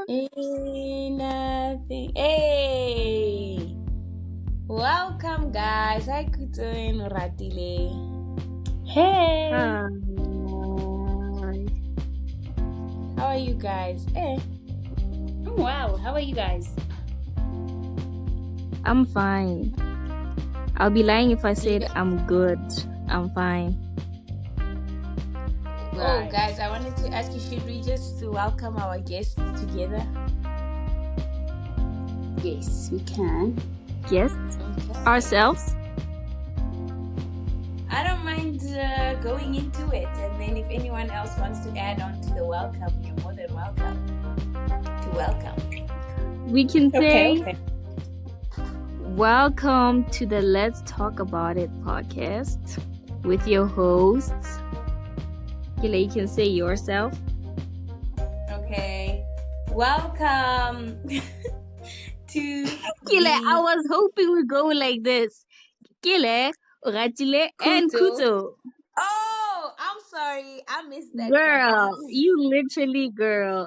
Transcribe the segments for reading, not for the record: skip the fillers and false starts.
Ain't nothing. Hey, welcome, guys. Hi, Kuto and Ratile. Hey. Hi. How are you guys? Hey. I'm well. How are you guys? I'm fine. I'll be lying if I said gu- I'm good. I'm fine. Oh, Right. guys, I wanted to ask you, should we just welcome our guests together? Yes, we can. Yes. Okay. Ourselves. I don't mind going into it, and then if anyone else wants to add on to the welcome, you're more than welcome to welcome. We can say Okay. welcome to the Let's Talk About It podcast with your hosts. Kile, you can say yourself. Okay. Welcome to Kile, I the was hoping we go like this. Kile, Ratile, and Kuto. Kuto. Oh, I'm sorry. I missed that Girl, completely.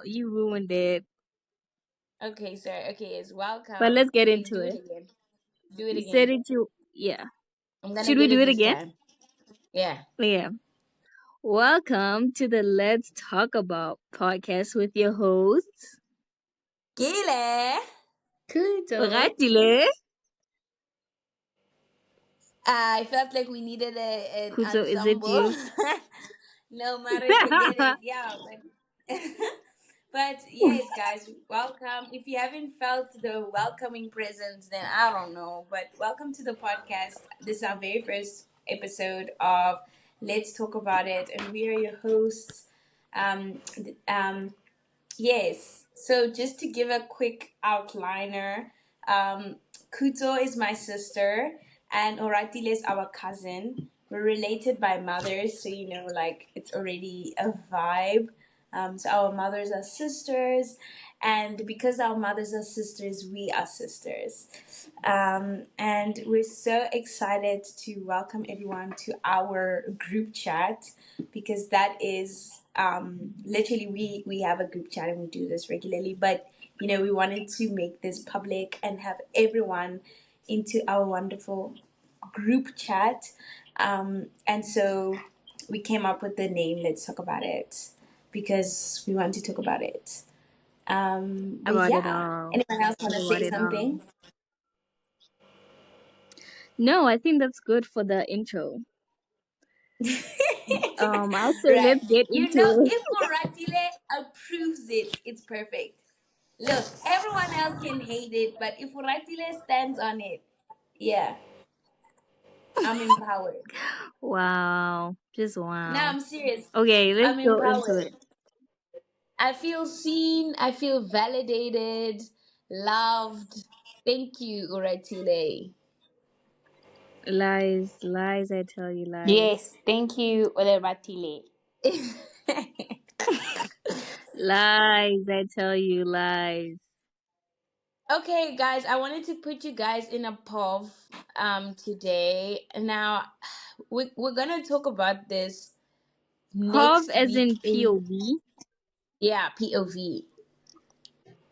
you ruined it. Okay, sir. Okay, it's welcome. But let's get Okay, into do it it. again. Do it You said again. it, yeah. I'm gonna Should we get do it it this again? time. Yeah. Yeah. Welcome to the Let's Talk About podcast with your hosts, Gile. Kudo. Ratile. I felt like we needed an Kuto, is it ensemble. you? No matter, forget it. Yeah, but but yes, guys, welcome. If you haven't felt the welcoming presence, then I don't know. But welcome to the podcast. This is our very first episode of Let's Talk About It, and we are your hosts. Um, yes. So just to give a quick outliner, Kuto is my sister, and Oratile is our cousin. We're related by mothers, so like it's already a vibe. So our mothers are sisters, and because our mothers are sisters, we are sisters. And we're so excited to welcome everyone to our group chat because that is literally we have a group chat and we do this regularly. But we wanted to make this public and have everyone into our wonderful group chat. And so we came up with the name Let's Talk About It because we want to talk about it. But About it yeah, all. anyone else want Talk to about say it all. something? No, I think that's good for the intro. I'll say Right. let's get into it. If Oratile approves it, it's perfect. Look, everyone else can hate it, but if Oratile stands on it, yeah, I'm empowered. Wow. Just No, wow. I'm serious. Okay, let's I'm go into it. empowered. I feel seen. I feel validated, loved. Thank you, Oratile. Lies, I tell you lies. Yes, thank you, Olebatile. Lies, I tell you lies. Okay, guys, I wanted to put you guys in a POV today. Now, we're gonna talk about this POV next as week in POV. yeah, POV.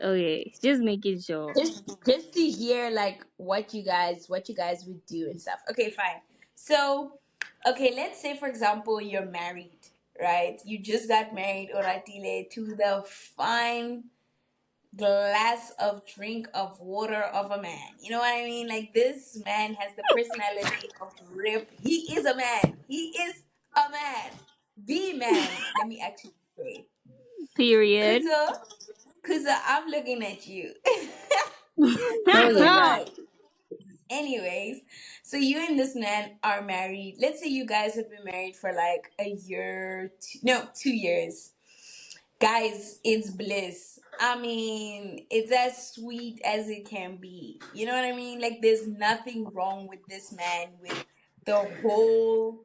Okay, just making sure. Just to hear like what you guys would do and stuff. Okay, fine. So, okay, let's say for example you're married, right? You just got married, Oratile, to the fine glass of drink of water of a man. You know what I mean? Like this man has the personality of Rip. He is a man. He is a man. The man. Let me actually say. Period. Kuzo, I'm looking at you. Oh, Okay, yeah. right. Anyways, so you and this man are married. Let's say you guys have been married for like a year, no, 2 years. Guys, it's bliss. I mean, it's as sweet as it can be. You know what I mean? Like, there's nothing wrong with this man, with the whole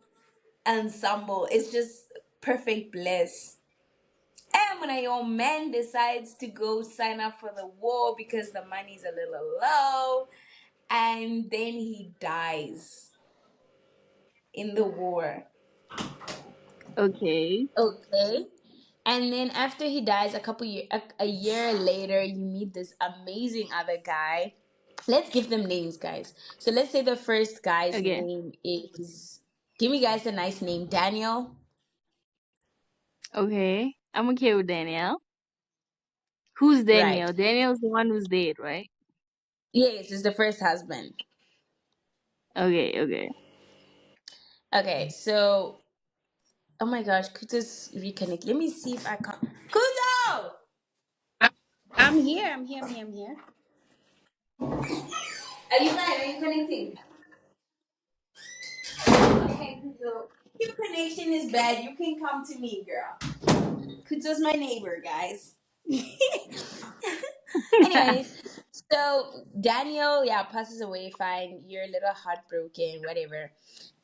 ensemble. It's just perfect bliss. And when your man decides to go sign up for the war because the money's a little low, and then he dies in the war. Okay. Okay. And then after he dies, a year later, you meet this amazing other guy. Let's give them names, guys. So let's say the first guy's Okay. name is. Give me guys a nice name, Daniel. Okay. I'm okay with Danielle. Who's Right. Daniel? Daniel's the one who's dead, right? Yes, it's the first husband. Okay, okay. Okay, so oh my gosh, Kuto's reconnect. Let me see if I can. Kuto! I'm here. I'm here. I'm here. I'm here. Are you live? Are you connecting? Okay, Kuto. Your connection is bad. You can come to me, girl. Kuto's my neighbor, guys. Anyways, so Daniel, yeah, passes away. Fine, you're a little heartbroken, whatever.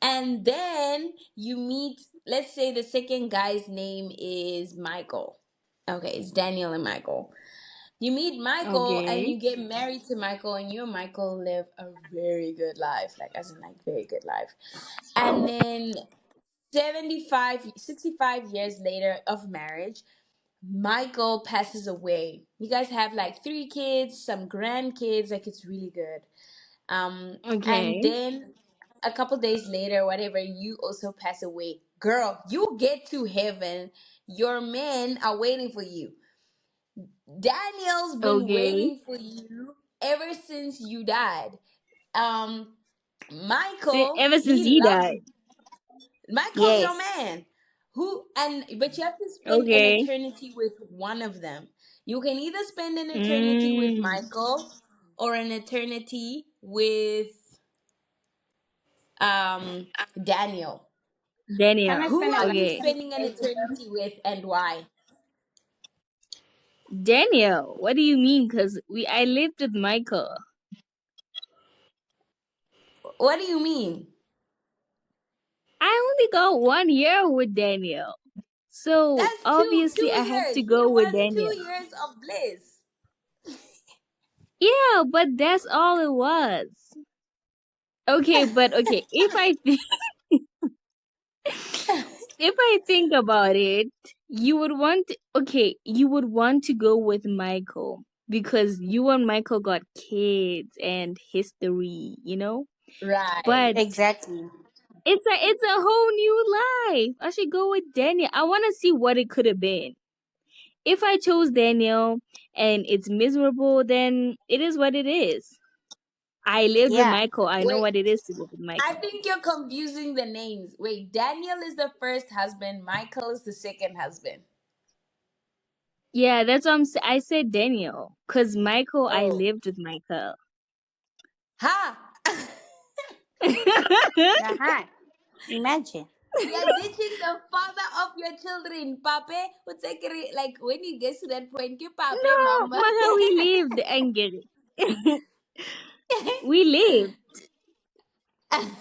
And then you meet. Let's say the second guy's name is Michael. Okay, it's Daniel and Michael. You meet Michael and Okay. you get married to Michael, and you and Michael live a very good life, like as in like very good life. And then 65 years later of marriage, Michael passes away. You guys have like 3 kids, some grandkids, like it's really good. And Okay. then a couple days later, whatever, you also pass away. Girl, you get to heaven. Your men are waiting for you. Daniel's been Okay. waiting for you ever since you died. Um, Ever since he he loves died. Michael's your Yes. man. But you have to spend an Okay. eternity with one of them. You can either spend an eternity with Mm. Michael or an eternity with um Daniel. Can Daniel. I Who spend a are you lifetime spending an with him? eternity with and why? Daniel, what do you mean? Because I lived with Michael. What do you mean? I only got 1 year with Daniel. So That's two obviously I have years. to It go with was Daniel. 2 years of bliss. Yeah, but that's all it was. Okay, but okay, if I think about it, you would want to go with Michael because you and Michael got kids and history, you know? Right. But Exactly. it's a whole new life. I should go with Daniel. I want to see what it could have been. If I chose Daniel and it's miserable, then it is what it is. I lived with Yeah. Michael. I know Wait, what it is to live with I Michael. think you're confusing the names. Wait, Daniel is the first husband, Michael is the second husband. Yeah, that's what I said Daniel, cause Michael. I Oh. lived with Michael. Ha! Uh-huh. Imagine. You're ditching the father of your children, Pape. What's like when you get to that point, ke Pape, No, Mama. Maha, we lived, Angel. We lived. Okay,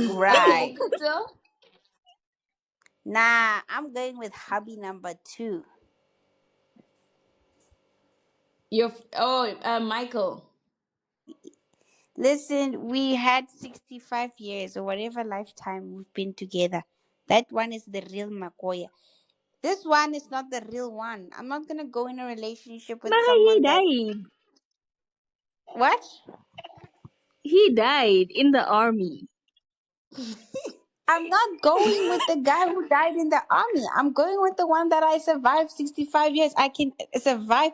Right. Kuto. Nah, I'm going with hubby number 2. Michael. Listen, we had 65 years or whatever lifetime we've been together. That one is the real Makoya. This one is not the real one. I'm not gonna go in a relationship with Maha, he someone that. died. What? He died in the army. I'm not going with the guy who died in the army. I'm going with the one that I survived 65 years. I can survive.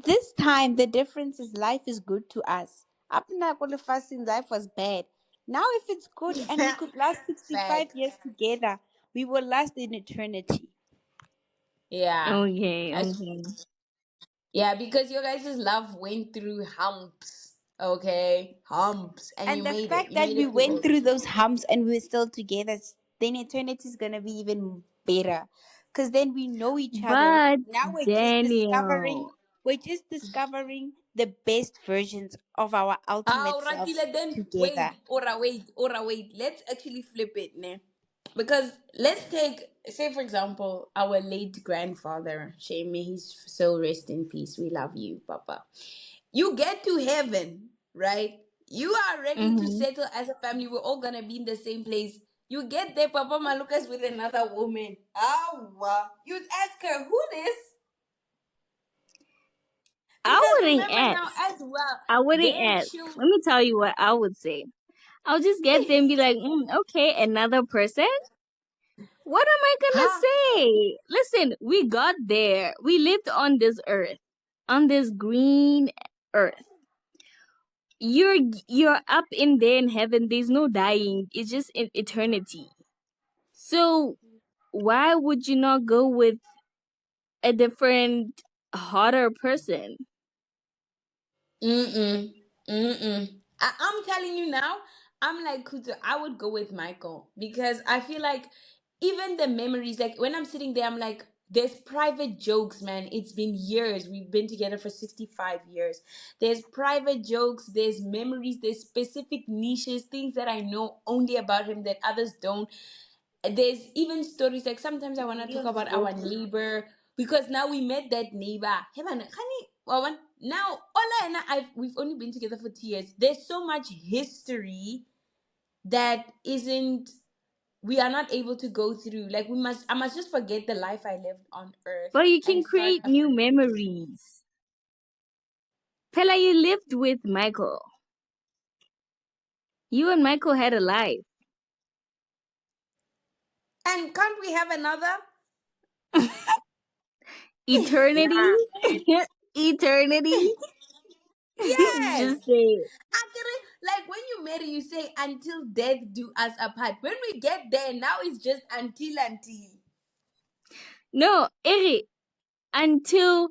This time, the difference is life is good to us. Up in that fasting, life was bad. Now, if it's good and we could last 65 Facts. years together, we will last in eternity. Yeah. Okay, That's okay. Yeah, because your guys' love went through humps. Okay? Humps. And you And the made it. fact You that made we it through went those. through those humps and we're still together, then eternity is going to be even better. Because then we know each other. But Now Daniel. we're just discovering the best versions of our ultimate selves Ratila, then together. wait. Let's actually flip it, ne? Because let's take, say for example, our late grandfather, Shame, may his soul rest in peace. We love you, Papa. You get to heaven, right? You are ready to Mm-hmm. settle as a family. We're all gonna be in the same place. You get there, Papa Malukas with another woman. Oh, wow. You'd ask her, who this? I Because wouldn't remember now ask. as well, I wouldn't their ask. children. Let me tell you what I would say. I'll just get there and be like, okay, another person? What am I gonna Huh? say? Listen, we got there. We lived on this earth, on this green earth. You're up in there in heaven. There's no dying. It's just in eternity. So why would you not go with a different, hotter person? Mm-mm. Mm-mm. I'm telling you now, I'm like Kuto, I would go with Michael because I feel like even the memories, like when I'm sitting there, I'm like, there's private jokes, man. It's been years. We've been together for 65 years. There's private jokes, there's memories, there's specific niches, things that I know only about him that others don't. There's even stories like sometimes I want to talk about our neighbor because now we met that neighbor. Hey man, now Ola and we've only been together for 2 years. There's so much history that isn't we are not able to go through. Like I must just forget the life I lived on earth But you and can start create new afresh. memories. Pella, you lived with Michael. You and Michael had a life. And can't we have another? Eternity? Nah, man. Eternity? Yes. Just say it. Actually, like when you marry, you say until death do us apart. When we get there, now it's just until. No, Eric, until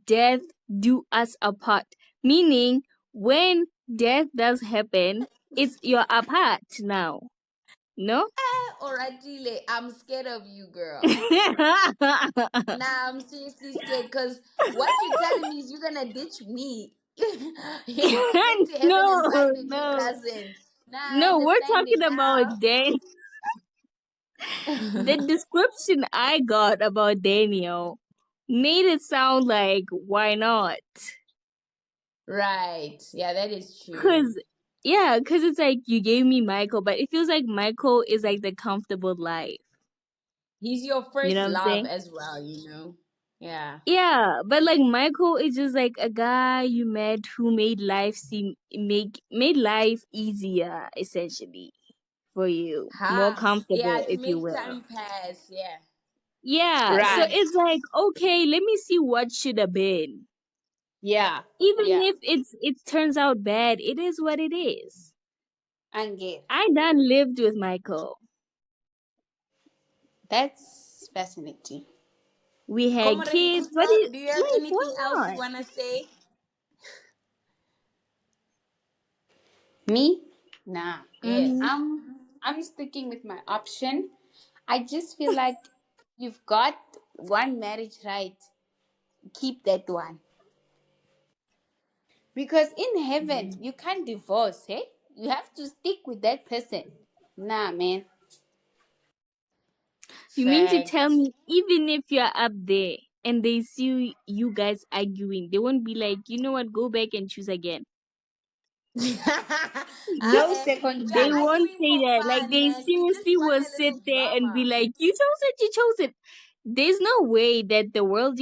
death do us apart. Meaning, when death does happen, it's you're apart now. No? Or Adile, I'm scared of you, girl. Nah, I'm seriously scared because what you're telling me is you're gonna ditch me. You're gonna get to heaven and No, find a new no. cousin. Nah, I No, we're understand talking it about now. The description I got about Daniel made it sound like why not? Right. Yeah, that is true. Cause yeah, cause it's like you gave me Michael, but it feels like Michael is like the comfortable life. He's your You know first what I'm love saying? as well, Yeah. Yeah, but like Michael is just like a guy you met who made life made life easier essentially for you, more Ha. comfortable Yeah, to if you make will. time pass. Yeah. Yeah, so Right. it's like okay, let me see what should have been. Yeah. Even Yeah. if it turns out bad, it is what it is. And get. I done lived with Michael. That's fascinating. We had Comrade kids. What do Kuto, you do you have like? Why anything else you not? wanna say? Me? Nah. Yes. Mm-hmm. I'm sticking with my option. I just feel like you've got one marriage right. Keep that one. Because in heaven you can't divorce, hey? You have to stick with that person. Nah, man. You mean to tell Facts. me even if you're up there and they see you guys arguing, they won't be like, you know what, go back and choose again. No Uh-uh. second They You're chance. won't arguing say for that. Like fun, they man. You just seriously want will a sit little there and be drama. like, you chose it, you chose it. There's no way that the world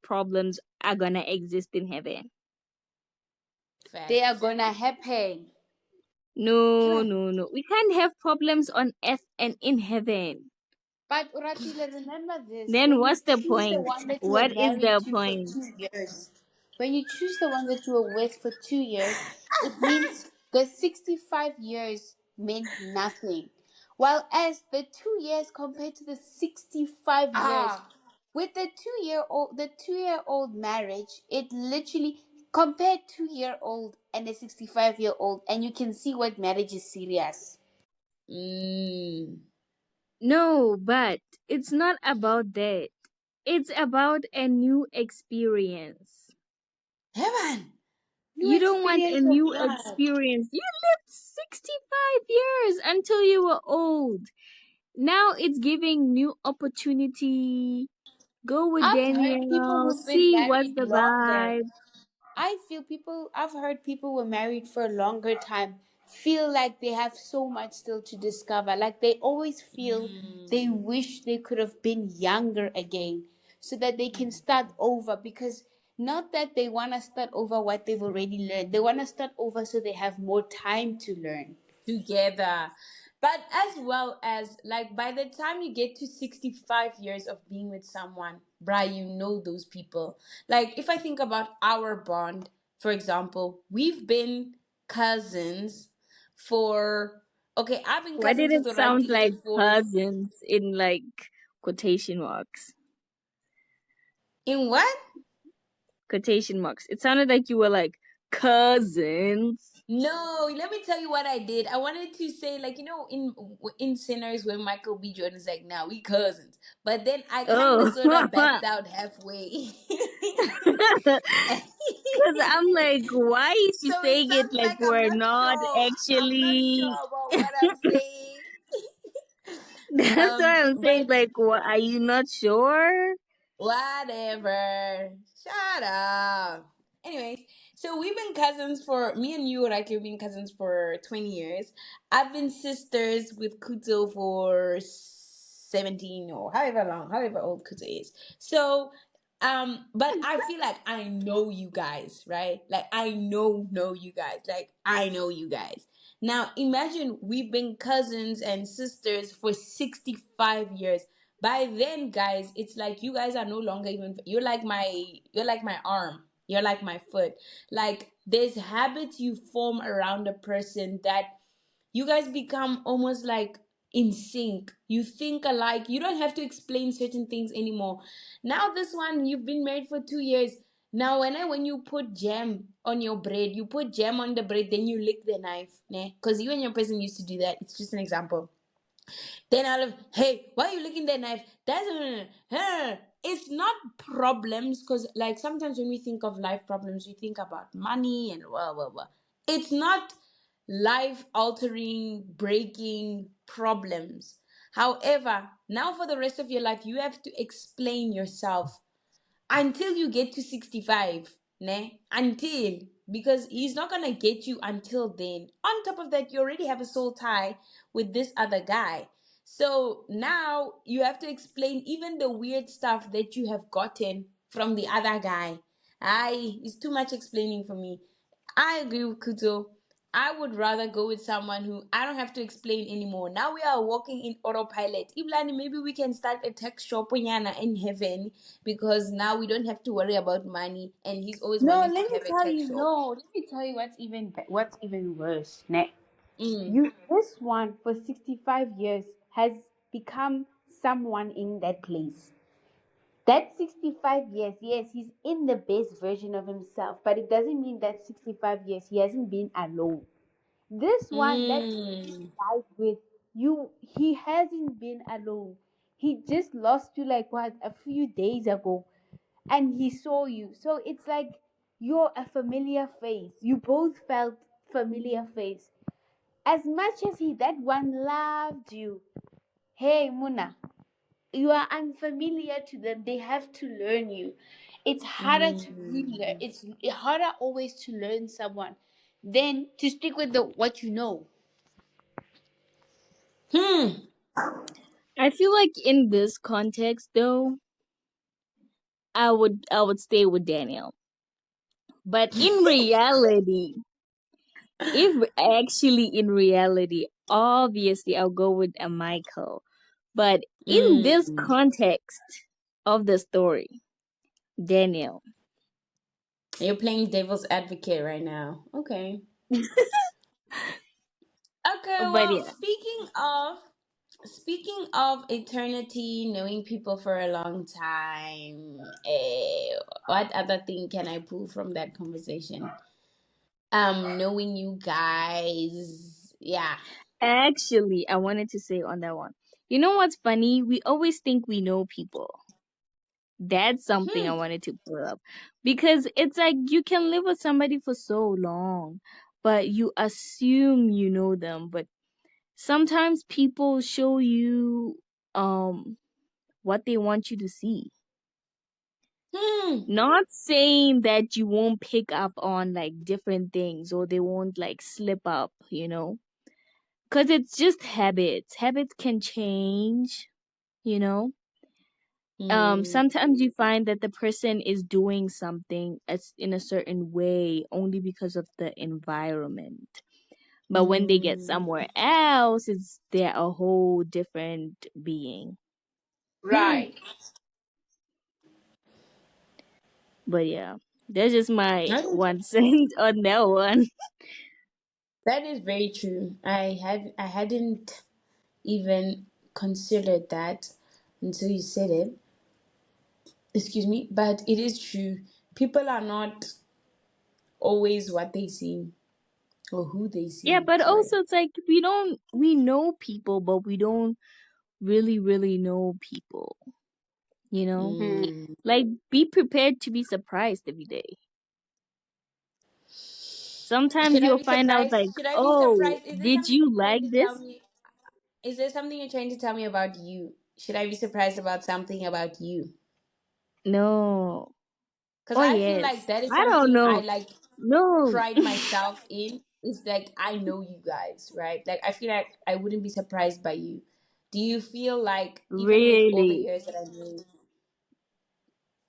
problems are gonna exist in heaven. They are Facts. gonna happen. No, Heaven. no, no. We can't have problems on earth and in heaven. But Uratile, remember this: Then when you what's the choose the point? one that you were What is married the to for point? 2 years, when you choose the one that you were with for 2 years, it means the 65 years meant nothing. While as the 2 years compared to the 65 years, Ah. with the 2-year old marriage, it literally compared 2-year-old and a 65-year-old, and you can see what marriage is serious. Mm. No, but it's not about that. It's about a new experience. Heaven, new You don't want a experience of new what? experience. You lived 65 years until you were old. Now it's giving new opportunity. Go with I've heard people Daniel. who've been See what's married the longer. vibe. I've heard people were married for a longer time feel like they have so much still to discover. Like they always feel they wish they could have been younger again so that they can start over, because not that they want to start over what they've already learned. They want to start over so they have more time to learn. Together. But as well as, like, by the time you get to 65 years of being with someone, bruh, you know those people. Like, if I think about our bond, for example, we've been cousins for, okay, I've been Why did cousins with it sound like Oratile for, cousins in like quotation marks? in what? Quotation marks. It sounded like you were like cousins. No, let me tell you what I did. I wanted to say, like, in Sinners, when Michael B. Jordan is like, "Now we cousins," but then I kind of Oh. sort of backed out halfway. Because I'm like, why is she So it saying it sounds like like I'm we're not not sure. I'm not actually? sure about what I'm saying. That's why I'm saying, But like, what, are you not sure? whatever. Shut up. Anyways, so we've been cousins for me and you, like we've been cousins for 20 years. I've been sisters with Kuto for 17 or however old Kuto is. So but I feel like I know you guys, right? Like I know you guys. Like I know you guys. Now imagine we've been cousins and sisters for 65 years. By then, guys, it's like you guys are no longer even, you're like my arm, you're like my foot. Like there's habits you form around a person that you guys become almost like in sync. You think alike. You don't have to explain certain things anymore. Now this one, you've been married for 2 years. Now when you put jam on your bread, you put jam on the bread, then you lick the knife, ne? Because you and your person used to do that. It's just an example. Then out of, hey, why are you licking that knife? It's not problems, because like sometimes when we think of life problems, we think about money and blah blah blah. It's not life altering, breaking problems. However, now for the rest of your life, you have to explain yourself until you get to 65, ne? Until, because he's not gonna get you until then. On top of that, you already have a soul tie with this other guy. So now you have to explain even the weird stuff that you have gotten from the other guy. It's too much explaining for me. I agree with Kuto. I would rather go with someone who I don't have to explain anymore. Now we are walking in autopilot. Iblani, maybe we can start a tech shop in heaven, because now we don't have to worry about money, and he's always No, wanting to let me have a tell tech you. shop. No, let me tell you what's even worse. Ne? Mm. You this one for 65 years has become someone in that place. That 65 years, yes, he's in the best version of himself, but it doesn't mean that 65 years he hasn't been alone. This one that Mm. died with you, he hasn't been alone. He just lost you like what, a few days ago, and he saw you. So it's like you're a familiar face. You both felt familiar face. As much as he that one loved you, hey Muna, you are unfamiliar to them. They have to learn you. It's harder to relearn. Mm. It's harder always to learn someone than to stick with the what you know. Hmm. I feel like in this context, though, I would stay with Daniel. But in reality, if actually in reality, obviously I'll go with a Michael. But in this Mm. context of the story, Daniel. You're playing devil's advocate right now. Okay. Okay, But well, yeah, speaking of eternity, knowing people for a long time, what other thing can I pull from that conversation? Knowing you guys, yeah. actually, I wanted to say on that one. You know what's funny? We always think we know people. That's something I Hmm. wanted to pull up because it's like you can live with somebody for so long, but you assume you know them. But sometimes people show you what they want you to see. Hmm. Not saying that you won't pick up on like different things or they won't like slip up, because it's just habits. Habits can change, you know. Hmm. Sometimes you find that the person is doing something as in a certain way only because of the environment. But when they get Hmm. somewhere else, it's they're a whole different being. Right. But yeah, that's just my That is, 1 cent on that one. that is very true. I hadn't even considered that until you said it. Excuse me, but it is true. People are not always what they seem or who they Yeah, seem. but Sorry. also it's like we know people, but we don't really know people, you know? Hmm. Mm. Like be prepared to be surprised every day. Sometimes Should I you'll be find out surprised? like, Should I be "Oh, surprised? Is there did something you you're like trying to tell this?" me? Is there something you're trying to tell me about you? Should I be surprised about something about you? No. Because Oh I feel like yes. that is I don't something I know. like No, pride myself in. Is like I know you guys, right? Like I feel like I wouldn't be surprised by you. Do you feel like even with all the really. years that I knew you,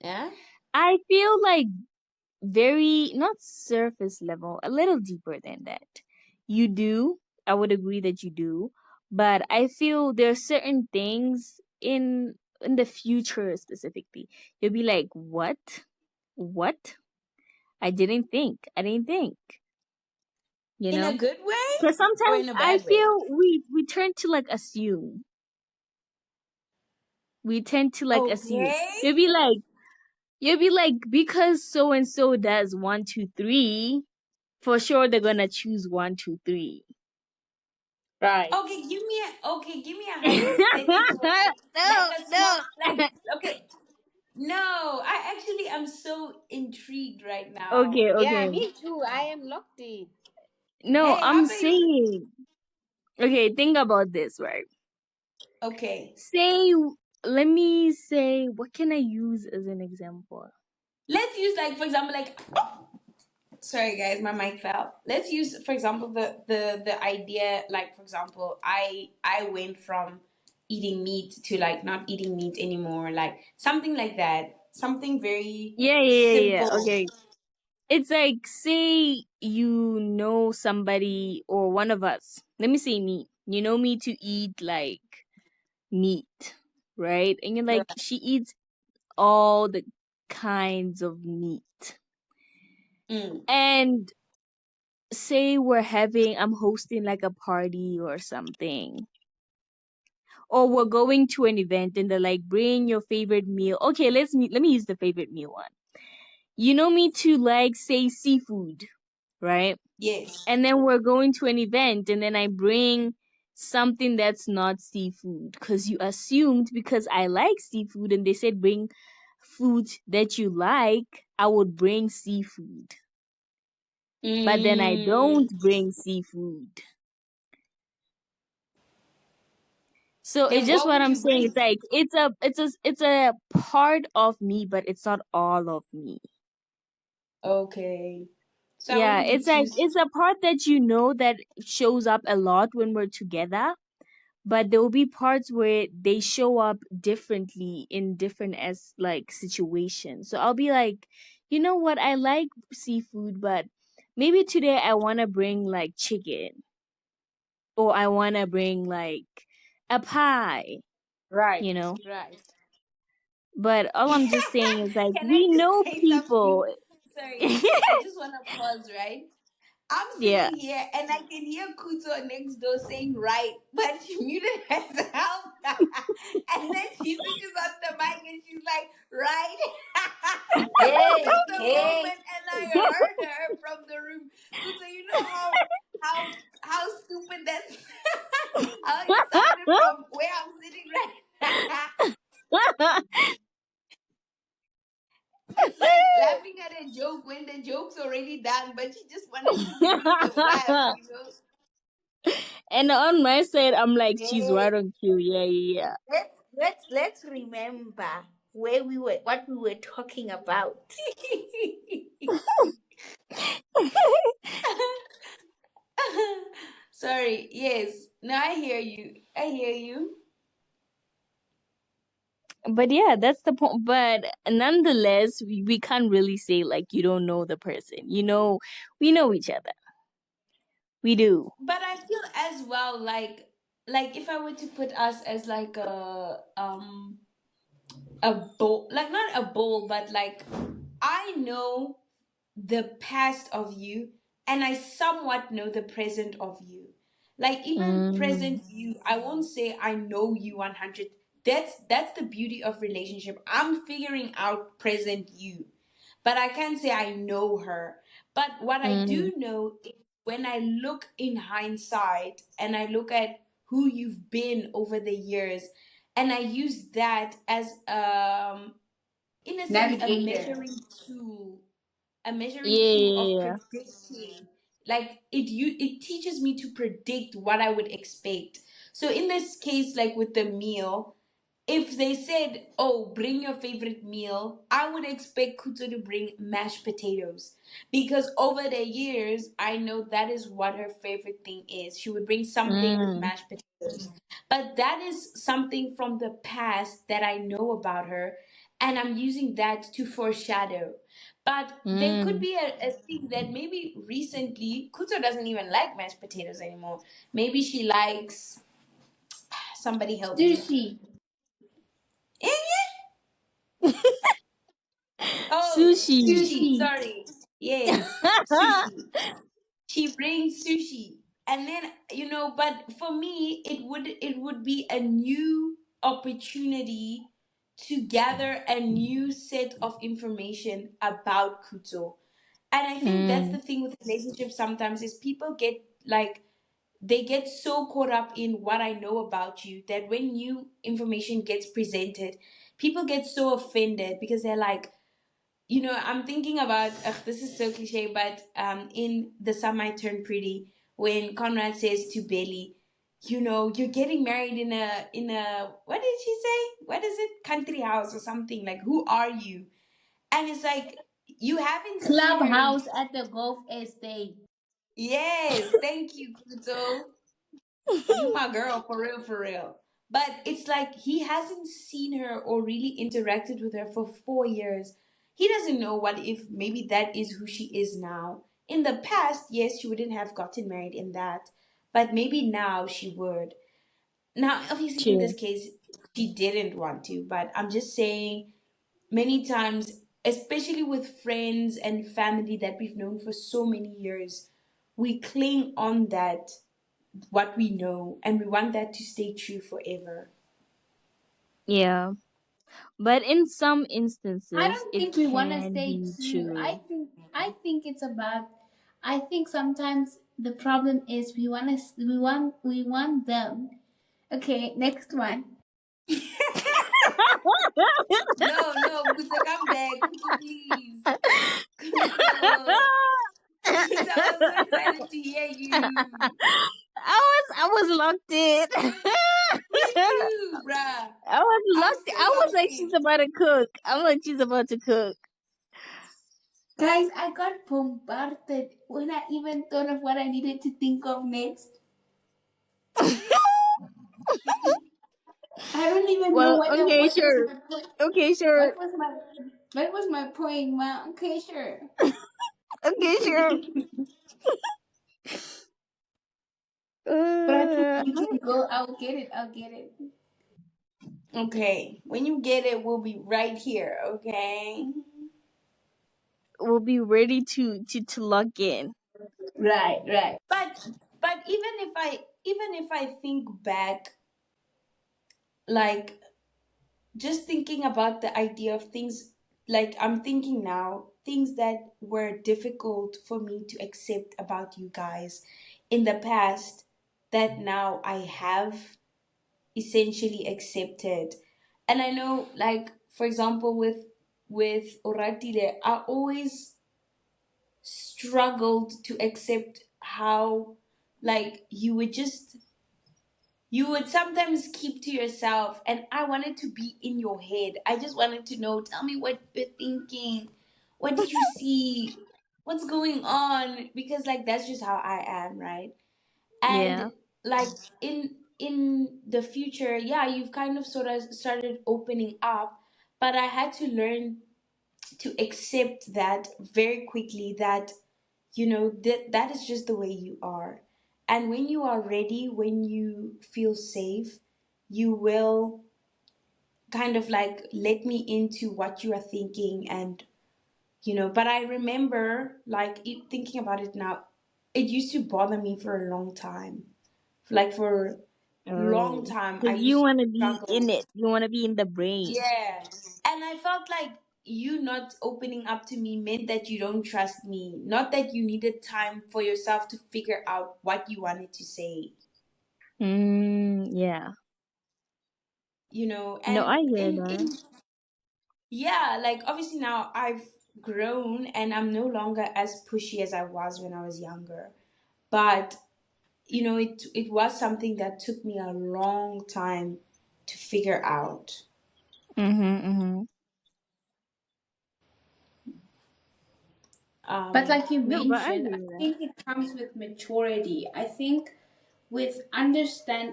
yeah? I feel like very not surface level, a little deeper than that. You do. I would agree that you do, but I feel there are certain things in the future specifically. You'll be like, "What? What? I didn't think. I didn't think." You In a know? good way Because or sometimes in a I bad way? feel we tend to like assume. We tend to like assume. Okay. You'll be like you'll be like because so and so does 1 2 3, for sure they're gonna choose 1 2 3. Right. Give me a hypothetical, like No, a no. small, like okay. No, I actually am so intrigued right now. Okay, Yeah, okay. me too. I am locked in. No, Hey, how I'm about you? saying. Okay, think about this, right? Okay, Say, let me say, what can I use as an example? let's use like for example, like sorry guys, my mic fell. Let's use for example the idea like for example, I went from eating meat to like not eating meat anymore, like something like that, something very Yeah. simple. Okay. It's like, say you know somebody or one of us. Let me say me. You know me to eat like meat, right? And you're like, she eats all the kinds of meat. Mm, And say I'm hosting like a party or something. Or we're going to an event and they're like, bring your favorite meal. Okay, let me use the favorite meal one. You know me to like say seafood, right? yes. And then we're going to an event and then I bring something that's not seafood because you assumed because I like seafood and they said bring food that you like, I would bring seafood. But then I Mm, don't bring seafood. So it's then just what what would I'm you saying. bring? It's like it's a part of me, but it's not all of me. Okay. So I Yeah, wouldn't be it's like choosing. it's a part that that shows up a lot when we're together, but there will be parts where they show up differently in different as like situations. So I'll be like, you know what, I like seafood, but maybe today I want to bring like chicken or I want to bring like a pie, Right. you know. Right. But all I'm just saying is like Can I we just know say something? people. Sorry. I just want to pause, right? I'm Yeah. sitting here and I can hear Kuto next door saying right, but she muted herself. And then she switches on the mic and she's like, right? I Hey, missed the hey. moment and I heard her from the room. Kuto, you know how stupid that's how it sounded from where I'm sitting right. It's like laughing at a joke when the joke's already done, but she just wanted to give you the laugh. And on my side, I'm like, she's Hey. right on cue. Yeah. Let's remember. what we were talking about. Sorry. Yes. No, I hear you. I hear you. But yeah, that's the point. But nonetheless, we can't really say like you don't know the person. We know each other. We do. But I feel as well like if I were to put us as like a bowl, like not a bowl, but like I know the past of you and I somewhat know the present of you. Like even Mm, present you, I won't say I know you 100. That's the beauty of relationship. I'm figuring out present you, but I can't say I know her. But what I mm, do know is when I look in hindsight and I look at who you've been over the years, and I use that as in a sense Navigator. a measuring yeah, tool yeah, of yeah. predicting. Like it teaches me to predict what I would expect. So in this case, like with the meal, if they said, "Oh, bring your favorite meal," I would expect Kuto to bring mashed potatoes because over the years, I know that is what her favorite thing is. She would bring something with Mm, mashed potatoes, but that is something from the past that I know about her, and I'm using that to foreshadow. But there could mm. be a thing that maybe recently Kuto doesn't even like mashed potatoes anymore. Maybe she likes somebody help me. Sushi. Oh, Sushi. sushi. Sushi. Sorry. Yes, sushi. She brings sushi. And then, but for me, it would be a new opportunity to gather a new set of information about Kuto. And I think that's the Mm, thing with relationships sometimes is people get like they get so caught up in what I know about you that when new information gets presented, people get so offended because they're like, I'm thinking about this is so cliche, but in The Sun I Turned Pretty, when Conrad says to Belly, you're getting married in a what did she say? What is it? Country house or something. Like, who are you? And it's like you haven't seen her in Clubhouse at the golf estate. Yes, thank you, Kuto. You my girl for real, for real. But it's like he hasn't seen her or really interacted with her for 4 years. He doesn't know what if maybe that is who she is now. In the past, yes, she wouldn't have gotten married in that, but maybe now she would. Now, obviously, in this true. case, she didn't want to, but I'm just saying many times, especially with friends and family that we've known for so many years, we cling on that what we know and we want that to stay true forever. Yeah. But in some I instances, don't it think we want to can stay be true. I true. think I think it's about. I think sometimes the problem is we want them. Okay, next one. No, no, Kuta, come back. Kuta, please. Kuta. Kuta, I was so excited to hear you. I was locked in. Me too, bruh. I was I was locked. so I was locked like, in. she's about to cook. I'm like, she's about to cook. Guys, I got bombarded when I even thought of what I needed to think of next. I don't even know Well, okay, what was sure. my point. Okay, sure. What was my point? Well, okay, sure. Okay, sure. But I think Uh, you can go. I'll get it. I'll get it. Okay, when you get it, we'll be right here, okay? we'll be ready to log in. Right, right. But even if I think back, like just thinking about the idea of things, like I'm thinking now things that were difficult for me to accept about you guys in the past that now I have essentially accepted. And I know, like, for example, with Oratile, I always struggled to accept how, like, you would just you would sometimes keep to yourself, and I wanted to be in your head. I just wanted to know, tell me what you're thinking. What did you see? What's going on? Because like that's just how I am, right? And Yeah. like in the future, yeah, you've kind of sort of started opening up, but I had to learn to accept that very quickly, that that is just the way you are. And when you are ready, when you feel safe, you will kind of like let me into what you are thinking. And but I remember like thinking about it now, it used to bother me for a long time. Like for a long Oh, time I because you used to want to be struggle. in it. You want to be in the brain. Yeah. And I felt like you not opening up to me meant that you don't trust me, not that you needed time for yourself to figure out what you wanted to say, Yeah. No, and I hear that. yeah, like obviously now I've grown and I'm no longer as pushy as I was when I was younger. But it was something that took me a long time to figure out. Mm-hmm. But Um like you No, but I mentioned, I hear that. think it comes with maturity. I think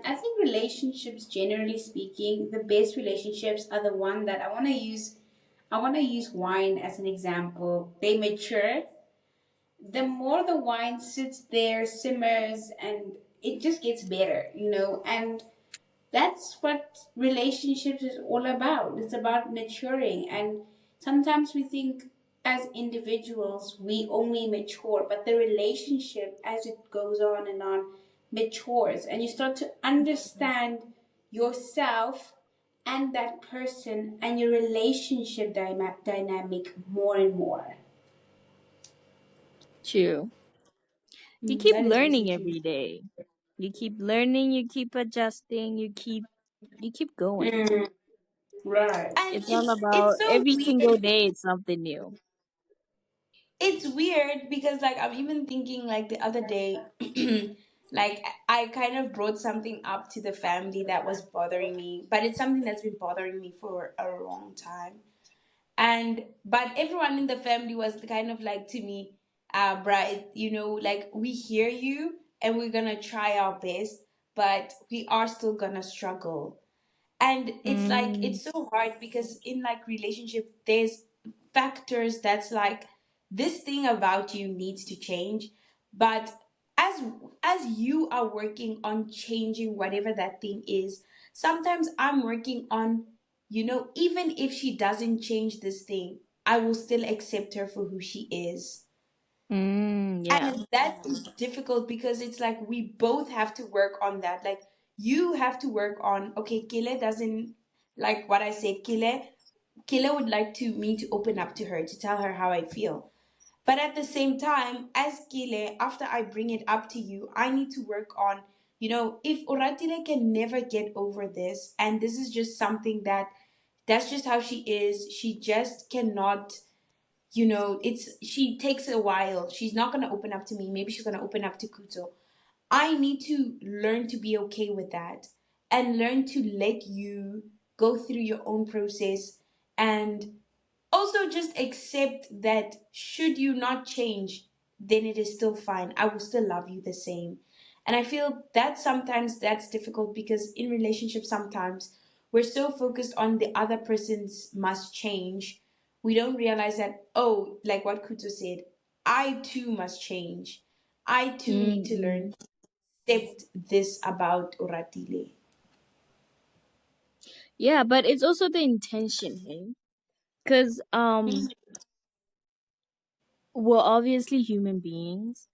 I think relationships, generally speaking, the best relationships are the one that I want to use wine as an example. They mature. The more the wine sits there, simmers, and it just gets better, and that's what relationships is all about. It's about maturing. And sometimes we think as individuals we only mature, but the relationship, as it goes on and on, matures, and you start to understand yourself and that person and your relationship dynamic more and more. True. You keep that is also learning true. every day. You keep learning, you keep adjusting, you keep going. Mm, right. And It's all it's about so every single weird. day it's something new. It's weird because like I'm even thinking like the other day, like I kind of brought something up to the family that was bothering me, but it's something that's been bothering me for a long time. And but everyone in the family was kind of like to me, Bright, like we hear you and we're gonna try our best, but we are still gonna struggle. And it's like Mm, it's so hard because in like relationship there's factors that's like this thing about you needs to change. But as as you are working on changing whatever that thing is, sometimes I'm working on, even if she doesn't change this thing, I will still accept her for who she is. yeah. And that is difficult because it's like we both have to work on that. Like you have to work on, okay, Kile doesn't like what I said. Kile would like to me to open up to her, to tell her how I feel. But at the same time, as Kile, after I bring it up to you, I need to work on, if Oratile can never get over this, and this is just something that's just how she is. She just cannot, it's she takes a while. She's not gonna open up to me. Maybe she's gonna open up to Kuto. I need to learn to be okay with that and learn to let you go through your own process, and also just accept that should you not change, then it is still fine. I will still love you the same. And I feel that sometimes that's difficult because in relationships, sometimes we're so focused on the other person's must change. We don't realize that, oh, like what Kuto said, I too must change. I too need to learn Mm-mm. to accept this about Oratile. Yeah, but it's also the intention, hey? Because we're obviously human beings.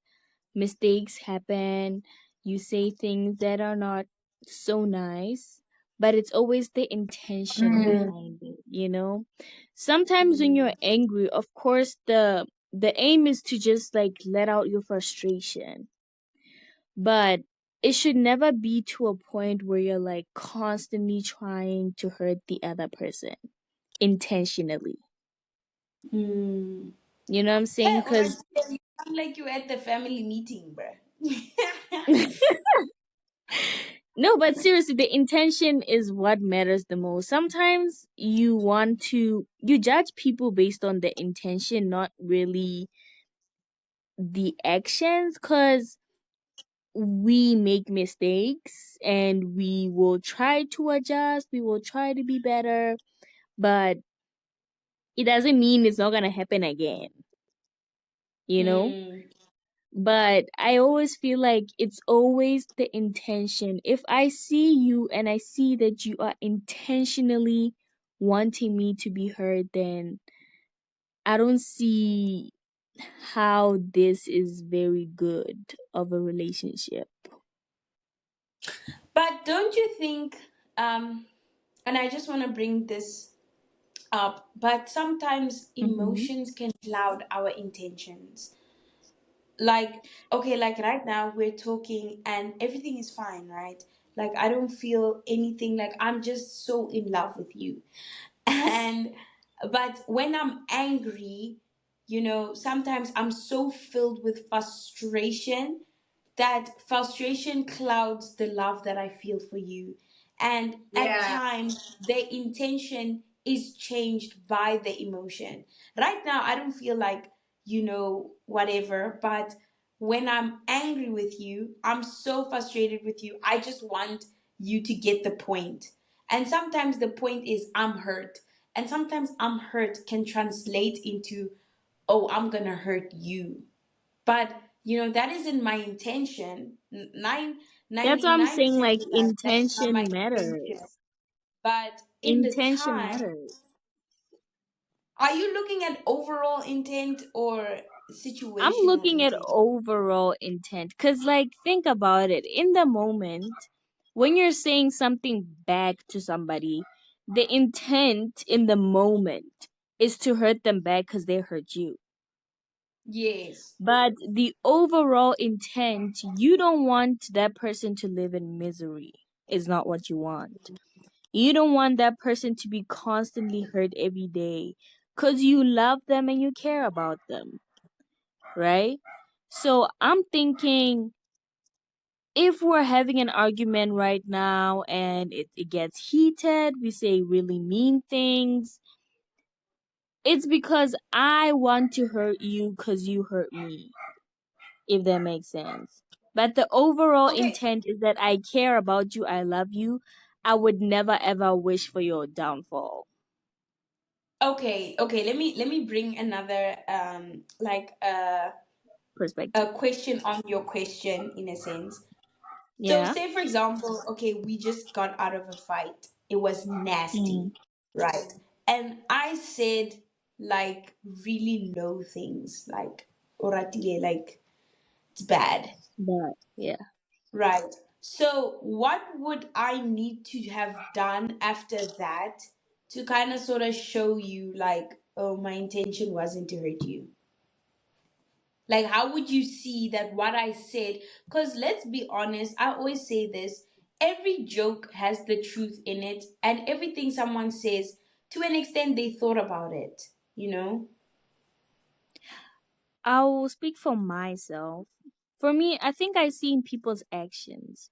Mistakes happen. You say things that are not so nice, but it's always the intention Mm. behind it. Sometimes when you're angry, of course the aim is to just like let out your frustration, but it should never be to a point where you're like constantly trying to hurt the other person intentionally. Mm. You know what I'm Hey, saying? Because Oratile, you sound like you at the family meeting, bruh. No, but seriously, the intention is what matters the most. Sometimes you judge people based on the intention, not really the actions, because we make mistakes and we will try to adjust, we will try to be better, but it doesn't mean it's not going to happen again, you know? Mm. But I always feel like it's always the intention. If I see you and I see that you are intentionally wanting me to be heard, then I don't see how this is very good of a relationship. But don't you think, and I just want to bring this up, but sometimes Mm-hmm. emotions can cloud our intentions. Like, okay, like right now we're talking and everything is fine, right? Like, I don't feel anything, like, I'm just so in love with you. And, but when I'm angry, sometimes I'm so filled with frustration that frustration clouds the love that I feel for you. And at Yeah. times, the intention is changed by the emotion. Right now, I don't feel like, whatever, but when I'm angry with you, I'm so frustrated with you. I just want you to get the point. And sometimes the point is I'm hurt. And sometimes I'm hurt can translate into, oh, I'm gonna hurt you. But that isn't my intention. That's what I'm saying, 99% like of the time, that's not my intention intention. matters. But in the Intention time, matters. are you looking at overall intent or I'm situational looking at intent? overall intent because, like, think about it. In the moment, when you're saying something back to somebody, the intent in the moment is to hurt them back because they hurt you. Yes. But the overall intent, you don't want that person to live in misery, is not what you want. You don't want that person to be constantly hurt every day because you love them and you care about them, right? So I'm thinking, if we're having an argument right now and it gets heated, we say really mean things, it's because I want to hurt you because you hurt me, if that makes sense. But the overall Okay. intent is that I care about you, I love you. I would never ever wish for your downfall. Okay. Okay. Let me bring another like a Perspective. question on your question in a sense. So, Yeah. say for example, okay, we just got out of a fight. It was nasty, Mm. right? And I said like really low things, like oratile, like it's bad, But yeah. right? So, what would I need to have done after that to kind of sort of show you, like, oh, my intention wasn't to hurt you? Like, how would you see that what I said? Because let's be honest, I always say this, every joke has the truth in it, and everything someone says, to an extent, they thought about it, you know? I'll speak for myself. For me, I think I see in people's actions,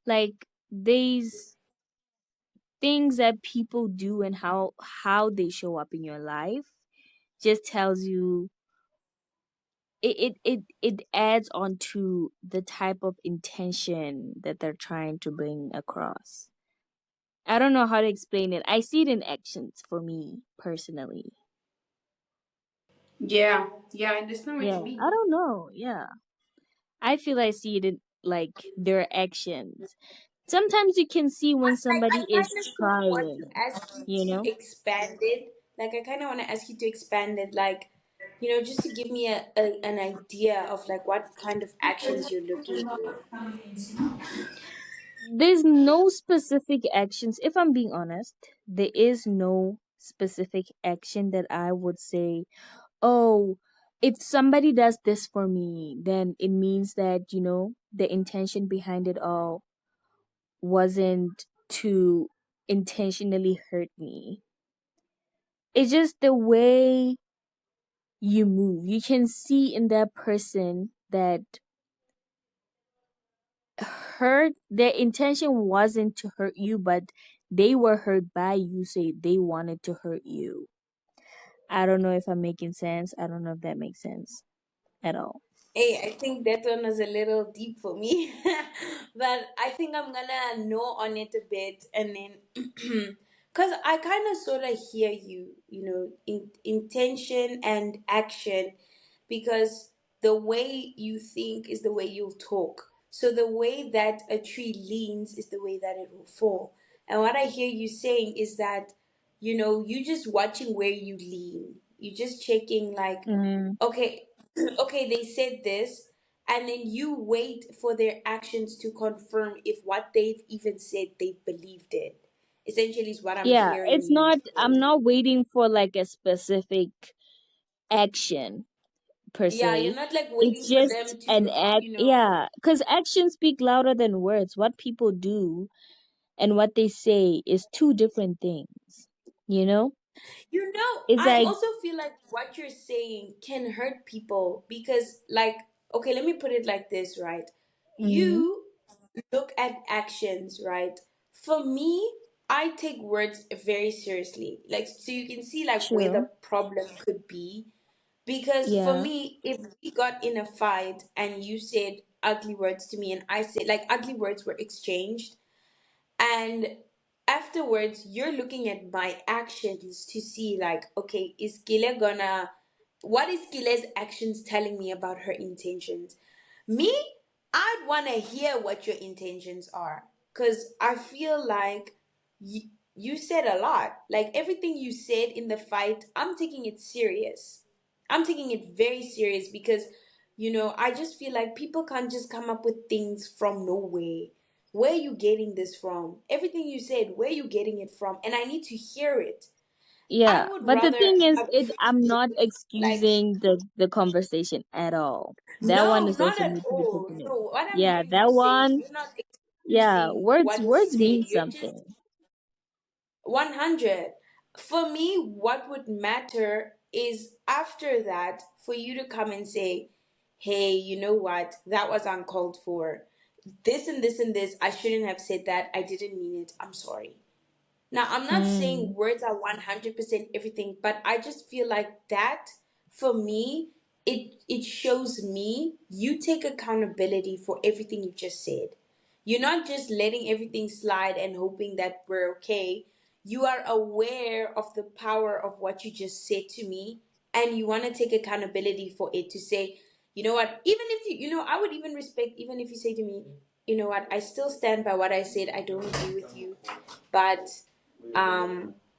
like these things that people do and how they show up in your life just tells you, it adds on to the type of intention that they're trying to bring across. I don't know how to explain it. I see it in actions for me personally. Yeah. Yeah, I understand what Yeah, you mean. I don't know. Yeah. I feel I see it in like their actions. Sometimes you can see when I somebody is kind of sort of want to trying, ask you you know? to expand it. Like, I kind of want to ask you to expand it, like, just to give me an idea of like what kind of actions you're looking for. There's no specific actions. If I'm being honest, there is no specific action that I would say, oh, if somebody does this for me, then it means that, the intention behind it all wasn't to intentionally hurt me. It's just the way you move. You can see in that person that hurt, their intention wasn't to hurt you, but they were hurt by you, so they wanted to hurt you. I don't know if I'm making sense. I don't know if that makes sense at all. Hey, I think that one was a little deep for me, but I think I'm gonna know on it a bit, and then, because I kind of sort of hear you, intention and action, because the way you think is the way you'll talk. So the way that a tree leans is the way that it will fall. And what I hear you saying is that, you just watching where you lean. You just checking like, Mm, okay, okay, they said this, and then you wait for their actions to confirm if what they've even said they believed it. Essentially, is what I'm yeah, hearing it's you not. say. I'm not waiting for like a specific action per Yeah, you're se. not like It's waiting for just them an to, act. Yeah, because actions speak louder than words. What people do and what they say is two different things. You know, it's I like, also feel like what you're saying can hurt people because, like, okay, let me put it like this, right? mm, You look at actions, right? For me, I take words very seriously. Like, so you can see like where the true. problem could be. Because for Yeah, me, if we got in a fight and you said ugly words to me and I said like ugly words were exchanged, and afterwards you're looking at my actions to see like, okay, is Gile gonna, what is Gile's actions telling me about her intentions? Me, I'd want to hear what your intentions are, because I feel like you, you said a lot. Like everything you said in the fight, I'm taking it serious. I'm taking it very serious because, I just feel like people can't just come up with things from nowhere. Where are you getting this from? Everything you said, where are you getting it from? And I need to hear it. I yeah. would But the rather thing is, I'm appreciate, not like, excusing the conversation at all. That one no, is not also at need to be all. taken in. No, what I'm Yeah, hearing you that say, one. you're not Yeah, excusing words what was words said. mean You're just something. 100. For me, what would matter is after that, for you to come and say, hey, you know what? That was uncalled for. This and this and this. I shouldn't have said that. I didn't mean it. I'm sorry. Now, I'm not saying Mm, words are 100% everything, but I just feel like that for me, it shows me you take accountability for everything you just said. You're not just letting everything slide and hoping that we're okay. You are aware of the power of what you just said to me, and you want to take accountability for it to say, you know what, even if I would even respect, even if you say to me, you know what, I still stand by what I said, I don't agree with you, but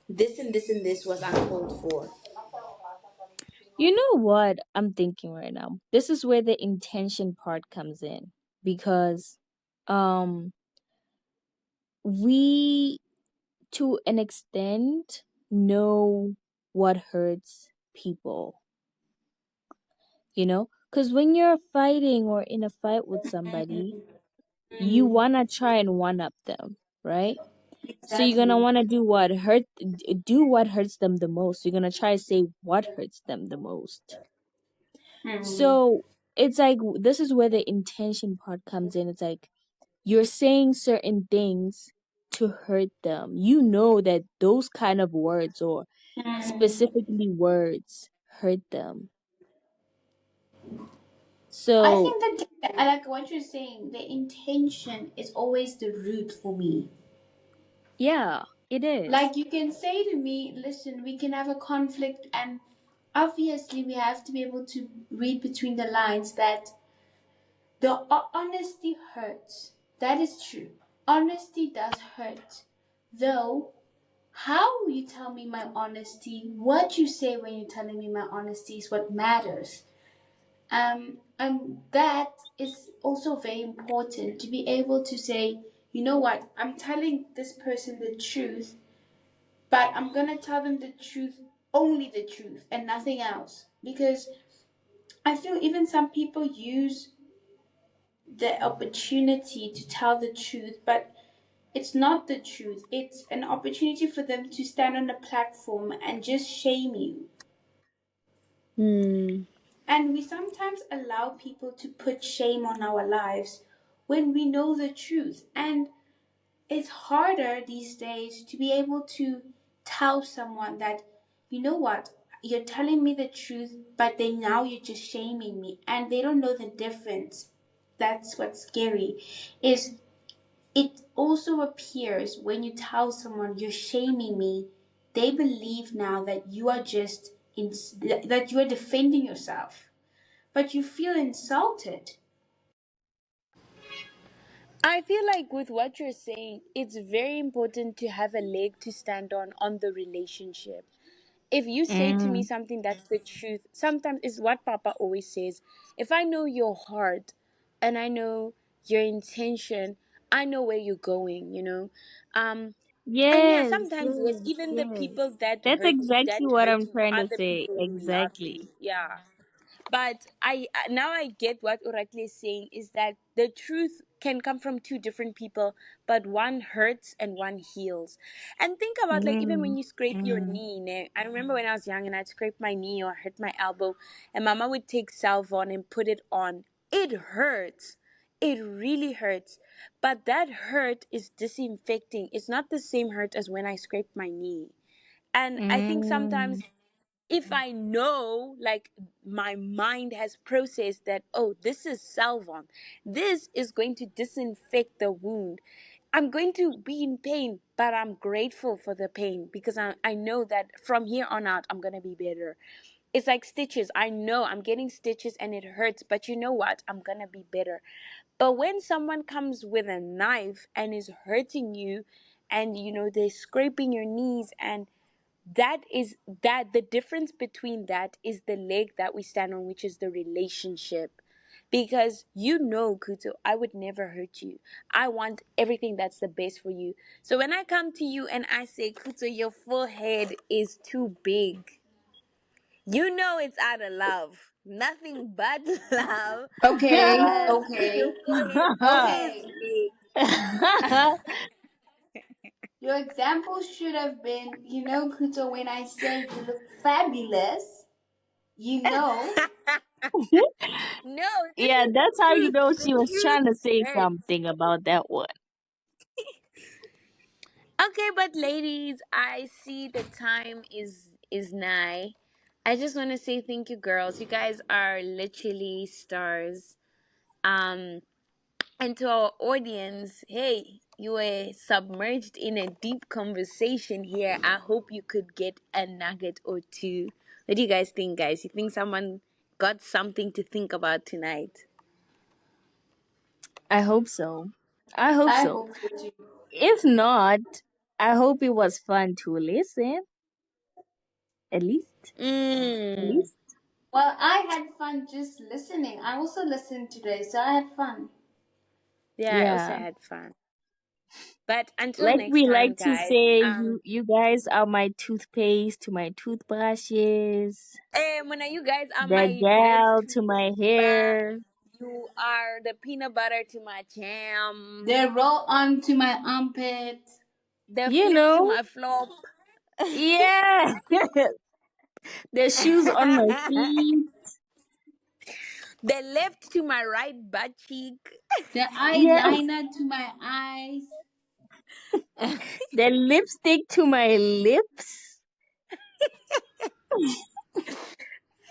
this and this and this was uncalled for. you know what I'm thinking right now? This is where the intention part comes in because um we to an extent know what hurts people, you know? Cuz when you're fighting or in a fight with somebody, you want to try and one up them, right? So you're going to Exactly. want to do what hurts them the most. You're going to try to say what hurts them the most. So it's like this is where the intention part comes in. It's like you're saying certain things to hurt them. You know that those kind of words or specifically words hurt them. I So think that I like what you're saying. The intention is always the root for me. yeah, it is. Like you can say to me, listen, we can have a conflict, and obviously we have to be able to read between the lines that the honesty hurts. That is true. Honesty does hurt. Though, how you tell me my honesty, what you say when you're telling me my honesty is what matters. And that is also very important to be able to say, you know what, I'm telling this person the truth, but I'm gonna tell them the truth, only the truth, and nothing else. Because I feel even some people use the opportunity to tell the truth, but it's not the truth. It's an opportunity for them to stand on a platform and just shame you. Hmm. And we sometimes allow people to put shame on our lives when we know the truth. And it's harder these days to be able to tell someone that, you know what, you're telling me the truth, but then now you're just shaming me, and they don't know the difference. That's what's scary. Is it also appears when you tell someone you're shaming me, they believe now that you are just that you are defending yourself, but you feel insulted. I feel like with what you're saying, it's very important to have a leg to stand on the relationship. If you say to me Mm. something that's the truth, sometimes it's what Papa always says. If I know your heart and I know your intention, I know where you're going, you know. And yeah, Yes, sometimes yes, yes, even the yes. people that That's that exactly what hurt I'm you trying are to the say. people who love Exactly. you. Yeah. But now I get what Oracle is saying is that the truth can come from two different people, but one hurts and one heals. And think about like even when Mm. you scrape your Mm. knee. I remember when I was young and I'd scrape my knee or hurt my elbow, and Mama would take Salvon and put it on. It hurts. It really hurts. But that hurt is disinfecting. It's not the same hurt as when I scraped my knee. And I think sometimes Mm. if I know, like my mind has processed that, oh, this is Salvon, this is going to disinfect the wound. I'm going to be in pain, but I'm grateful for the pain because I know that from here on out, I'm going to be better. It's like stitches. I know I'm getting stitches and it hurts, but you know what? I'm going to be better. But when someone comes with a knife and is hurting you, and you know, they're scraping your knees, and that is that the difference between that is the leg that we stand on, which is the relationship. Because you know, Kuto, I would never hurt you. I want everything that's the best for you. So when I come to you and I say, Kuto, your forehead is too big, you know it's out of love, nothing but love, Okay, because your okay, forehead is okay. big. Your example should have been, Kuto, when I say you look fabulous, you know. No, this Yeah, is the that's how you truth. know The she was truth trying to say hurts. something about that one. Okay, but ladies, I see the time is nigh. I just want to say thank you, girls. You guys are literally stars. Um, and to our audience, hey, you were submerged in a deep conversation here. I hope you could get a nugget or two. What do you guys think, guys? You think someone got something to think about tonight? I hope so. I hope I so. hope so too. If not, I hope it was fun to listen. At least. At Mm. least. Well, I had fun just listening. I also listened today, so I had fun. Yeah, I also Yeah. had fun. But until Like next we time, like to guys. say, you guys are my toothpaste to my toothbrushes, Mona, you guys are the my lips gel to to my my bun. hair. You are the peanut butter to my They jam. roll onto my armpit. The You flip to know? my flop. Yeah. The shoes on my feet. The left to my right butt cheek. The Yeah. eyeliner to my eyes. The lipstick to my lips.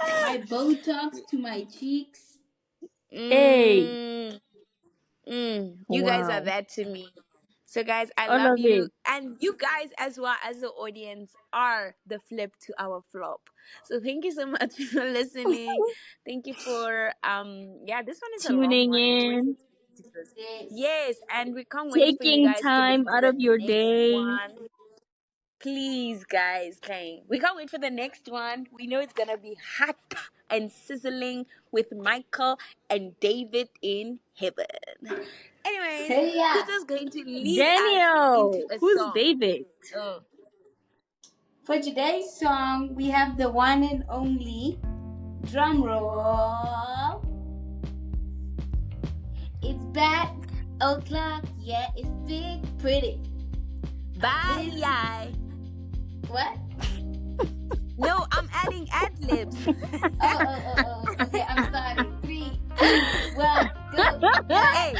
My Botox to my cheeks. Hey. mm, you guys are Wow. that to me. So, guys, I All love of you. it. And you guys, as well as the audience, are the flip to our flop. So, thank you so much for listening. Thank you for, yeah, this one is a long Tuning one. We went in. into details. Yes. Yes, and we can't wait for you Taking guys to time listen to out the of your next day. one. Please, guys, okay. We can't wait for the next one. We know it's gonna be hot and sizzling with Michael and David in heaven. Anyways, Hey, yeah. Kuto's going to lead us into Daniel. a Who's song. David? Oh, For today's song, we have the one and only drum roll. It's bad o'clock, yeah, it's big, pretty. bye. What? No, I'm adding ad libs. Oh. Okay, I'm starting. 3, 2, 1, go. Bad Hey,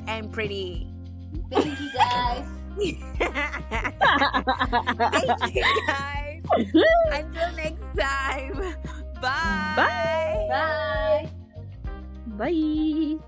and pretty. Thank you, guys. Thank you, guys. Until next time. Bye. Bye. Bye. Bye.